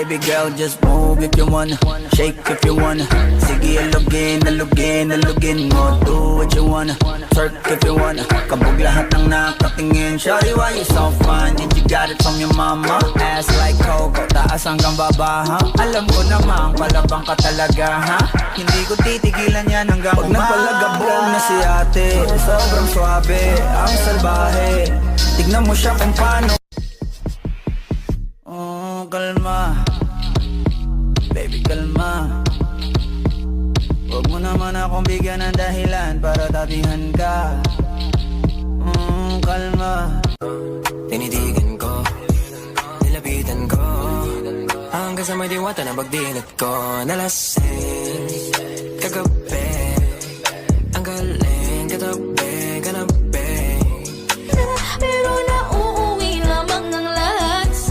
Baby girl, just move if you wanna, shake if you wanna. Sige, alugin mo. Do what you wanna, twerk if you wanna. Kabog lahat ng nakatingin. Shawty, why you so fine? Did you got it from your mama? Ass like Coco, taas hanggang baba, ha? Alam ko namang palabang ka talaga, ha? Hindi ko titigilan yan hanggang pag napalagabog na si ate. Sobrang swabe, ang salbahe. Tignan mo siya kung paano. Oh, kalma, baby, kalma. Huwag mo naman akong bigyan ng dahilan para tabihan ka. Kalma. Tinitigan ko, nilapitan ko, hanggang sa may diwata na pagdilat ko. Nalasing, kagabi